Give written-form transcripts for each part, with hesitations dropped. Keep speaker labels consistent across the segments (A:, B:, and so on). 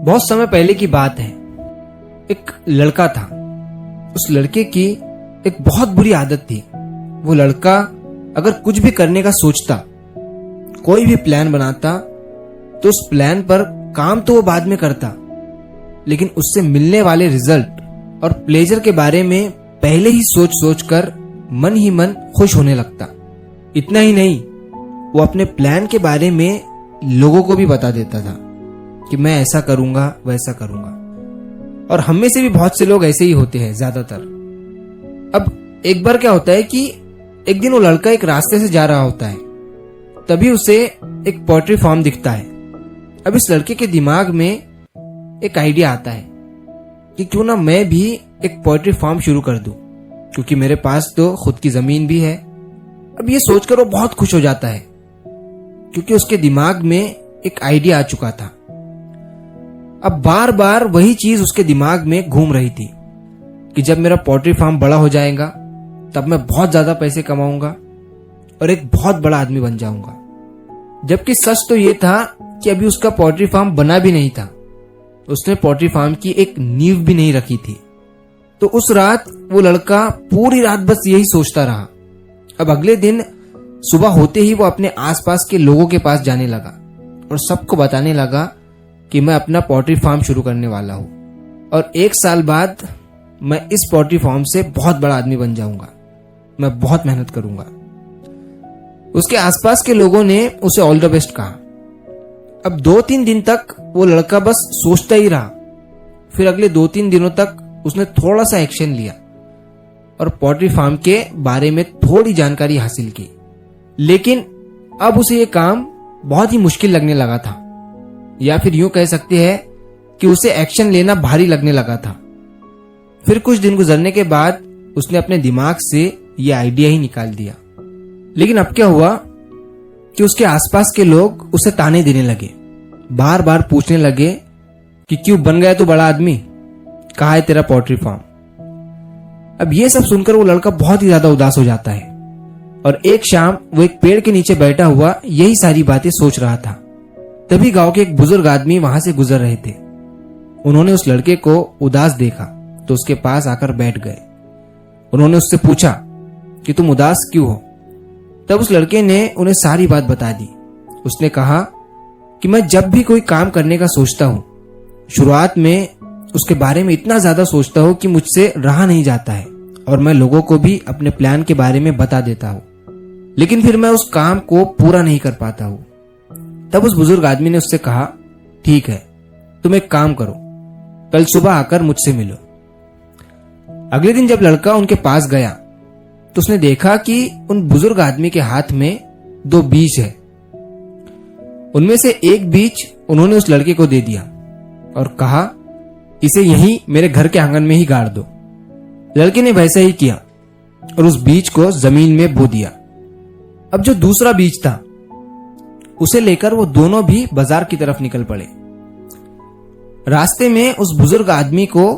A: बहुत समय पहले की बात है। एक लड़का था। उस लड़के की एक बहुत बुरी आदत थी। वो लड़का अगर कुछ भी करने का सोचता, कोई भी प्लान बनाता, तो उस प्लान पर काम तो वो बाद में करता, लेकिन उससे मिलने वाले रिजल्ट और प्लेजर के बारे में पहले ही सोच सोच कर मन ही मन खुश होने लगता। इतना ही नहीं, वो अपने प्लान के बारे में लोगों को भी बता देता था कि मैं ऐसा करूंगा, वैसा करूंगा। और हम में से भी बहुत से लोग ऐसे ही होते हैं ज्यादातर। अब एक बार क्या होता है कि एक दिन वो लड़का एक रास्ते से जा रहा होता है, तभी उसे एक पोल्ट्री फार्म दिखता है। अब इस लड़के के दिमाग में एक आइडिया आता है कि क्यों ना मैं भी एक पोल्ट्री फार्म शुरू कर दूं, क्योंकि मेरे पास तो खुद की जमीन भी है। अब ये सोचकर वो बहुत खुश हो जाता है, क्योंकि उसके दिमाग में एक आइडिया आ चुका था। अब बार बार वही चीज उसके दिमाग में घूम रही थी कि जब मेरा पोल्ट्री फार्म बड़ा हो जाएगा तब मैं बहुत ज्यादा पैसे कमाऊंगा और एक बहुत बड़ा आदमी बन जाऊंगा। जबकि सच तो ये था कि अभी उसका पोल्ट्री फार्म बना भी नहीं था। उसने पोल्ट्री फार्म की एक नींव भी नहीं रखी थी। तो उस रात वो लड़का पूरी रात बस यही सोचता रहा। अब अगले दिन सुबह होते ही वो अपने आसपास के लोगों के पास जाने लगा और सबको बताने लगा कि मैं अपना पोल्ट्री फार्म शुरू करने वाला हूँ और 1 साल बाद मैं इस पोल्ट्री फार्म से बहुत बड़ा आदमी बन जाऊंगा। मैं बहुत मेहनत करूंगा। उसके आसपास के लोगों ने उसे ऑल द बेस्ट कहा। अब 2-3 दिन तक वो लड़का बस सोचता ही रहा। फिर अगले 2-3 दिनों तक उसने थोड़ा सा एक्शन लिया और पोल्ट्री फार्म के बारे में थोड़ी जानकारी हासिल की। लेकिन अब उसे ये काम बहुत ही मुश्किल लगने लगा था, या फिर यूं कह सकते हैं कि उसे एक्शन लेना भारी लगने लगा था। फिर कुछ दिन गुजरने के बाद उसने अपने दिमाग से ये आइडिया ही निकाल दिया। लेकिन अब क्या हुआ कि उसके आसपास के लोग उसे ताने देने लगे, बार बार पूछने लगे कि क्यों बन गया तू बड़ा आदमी, कहाँ है तेरा पोल्ट्री फार्म। अब ये सब सुनकर वो लड़का बहुत ही ज्यादा उदास हो जाता है और एक शाम वो एक पेड़ के नीचे बैठा हुआ यही सारी बातें सोच रहा था। तभी गांव के एक बुजुर्ग आदमी वहां से गुजर रहे थे। उन्होंने उस लड़के को उदास देखा तो उसके पास आकर बैठ गए। उन्होंने उससे पूछा कि तुम उदास क्यों हो। तब उस लड़के ने उन्हें सारी बात बता दी। उसने कहा कि मैं जब भी कोई काम करने का सोचता हूँ, शुरुआत में उसके बारे में इतना ज्यादा सोचता हूँ कि मुझसे रहा नहीं जाता है और मैं लोगों को भी अपने प्लान के बारे में बता देता हूँ, लेकिन फिर मैं उस काम को पूरा नहीं कर पाता हूँ। तब उस बुजुर्ग आदमी ने उससे कहा, ठीक है, तुम एक काम करो, कल सुबह आकर मुझसे मिलो। अगले दिन जब लड़का उनके पास गया तो उसने देखा कि उन बुजुर्ग आदमी के हाथ में 2 बीज है। उनमें से एक बीज उन्होंने उस लड़के को दे दिया और कहा, इसे यहीं मेरे घर के आंगन में ही गाड़ दो। लड़के ने वैसा ही किया और उस बीज को जमीन में बो दिया। अब जो दूसरा बीज था उसे लेकर वो दोनों भी बाजार की तरफ निकल पड़े। रास्ते में उस बुजुर्ग आदमी को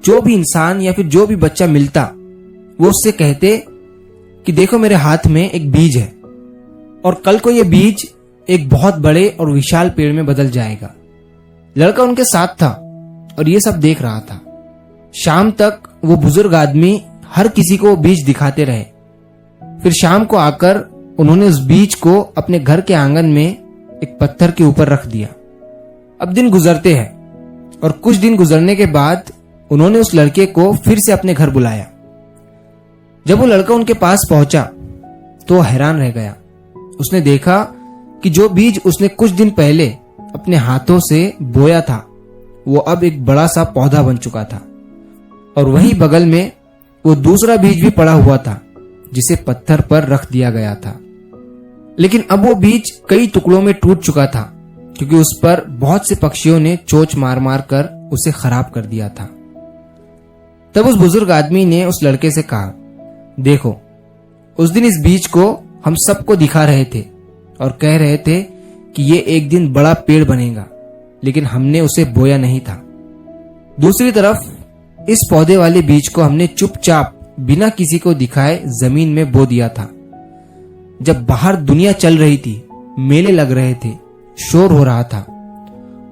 A: जो भी इंसान या फिर जो भी बच्चा मिलता, वो उससे कहते कि देखो मेरे हाथ में एक बीज है और कल को ये बीज एक बहुत बड़े और विशाल पेड़ में बदल जाएगा। लड़का उनके साथ था और ये सब देख रहा था। शाम तक वो बुजुर्ग आदमी हर किसी को बीज दिखाते रहे। फिर शाम को आकर उन्होंने उस बीज को अपने घर के आंगन में एक पत्थर के ऊपर रख दिया। अब दिन गुजरते हैं और कुछ दिन गुजरने के बाद उन्होंने उस लड़के को फिर से अपने घर बुलाया। जब वो लड़का उनके पास पहुंचा तो वो हैरान रह गया। उसने देखा कि जो बीज उसने कुछ दिन पहले अपने हाथों से बोया था, वो अब एक बड़ा सा पौधा बन चुका था और वहीं बगल में वो दूसरा बीज भी पड़ा हुआ था जिसे पत्थर पर रख दिया गया था। लेकिन अब वो बीज कई टुकड़ों में टूट चुका था, क्योंकि उस पर बहुत से पक्षियों ने चोंच मार मार कर उसे खराब कर दिया था। तब उस बुजुर्ग आदमी ने उस लड़के से कहा, देखो, उस दिन इस बीज को हम सबको दिखा रहे थे और कह रहे थे कि ये एक दिन बड़ा पेड़ बनेगा, लेकिन हमने उसे बोया नहीं था। दूसरी तरफ इस पौधे वाले बीज को हमने चुपचाप बिना किसी को दिखाए जमीन में बो दिया था। जब बाहर दुनिया चल रही थी, मेले लग रहे थे, शोर हो रहा था,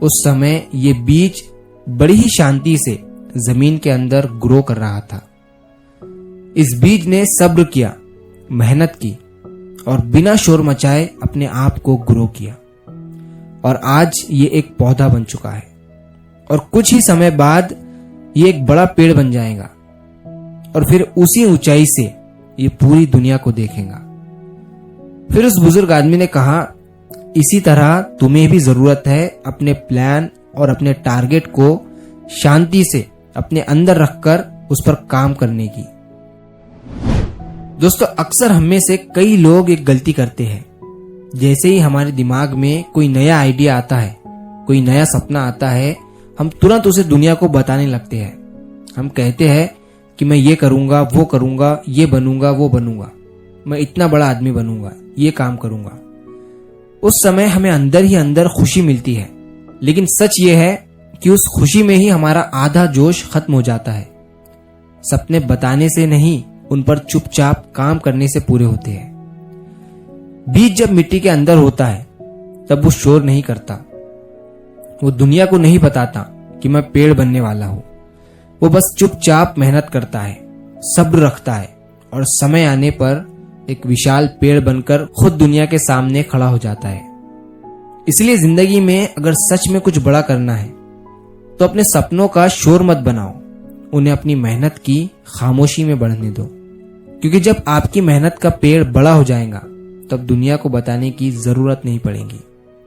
A: उस समय ये बीज बड़ी ही शांति से जमीन के अंदर ग्रो कर रहा था। इस बीज ने सब्र किया, मेहनत की और बिना शोर मचाए अपने आप को ग्रो किया और आज ये एक पौधा बन चुका है और कुछ ही समय बाद ये एक बड़ा पेड़ बन जाएगा और फिर उसी ऊंचाई से ये पूरी दुनिया को देखेगा। फिर उस बुजुर्ग आदमी ने कहा, इसी तरह तुम्हें भी जरूरत है अपने प्लान और अपने टारगेट को शांति से अपने अंदर रखकर उस पर काम करने की। दोस्तों, अक्सर हम में से कई लोग एक गलती करते हैं। जैसे ही हमारे दिमाग में कोई नया आइडिया आता है, कोई नया सपना आता है, हम तुरंत उसे दुनिया को बताने लगते हैं। हम कहते हैं कि मैं ये करूंगा, वो करूंगा, ये बनूंगा, वो बनूंगा, मैं इतना बड़ा आदमी बनूंगा, ये काम करूंगा। उस समय हमें अंदर ही अंदर खुशी मिलती है, लेकिन सच ये है कि उस खुशी में ही हमारा आधा जोश खत्म हो जाता है। सपने बताने से नहीं, उन पर चुपचाप काम करने से पूरे होते हैं। बीज जब मिट्टी के अंदर होता है तब वो शोर नहीं करता, वो दुनिया को नहीं बताता कि मैं पेड़ बनने वाला हूं। वो बस चुपचाप मेहनत करता है, सब्र रखता है और समय आने पर एक विशाल पेड़ बनकर खुद दुनिया के सामने खड़ा हो जाता है। इसलिए जिंदगी में अगर सच में कुछ बड़ा करना है तो अपने सपनों का शोर मत बनाओ, उन्हें अपनी मेहनत की खामोशी में बढ़ने दो, क्योंकि जब आपकी मेहनत का पेड़ बड़ा हो जाएगा तब दुनिया को बताने की जरूरत नहीं पड़ेगी,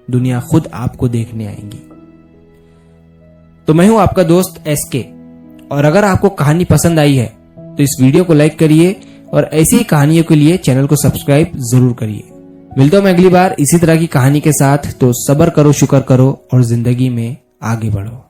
A: दुनिया खुद आपको देखने आएगी। तो मैं हूं आपका दोस्त SK, और अगर आपको कहानी पसंद आई है तो इस वीडियो को लाइक करिए और ऐसी ही कहानियों के लिए चैनल को सब्सक्राइब जरूर करिए। मिलता हूं मैं अगली बार इसी तरह की कहानी के साथ। तो सब्र करो, शुक्र करो और जिंदगी में आगे बढ़ो।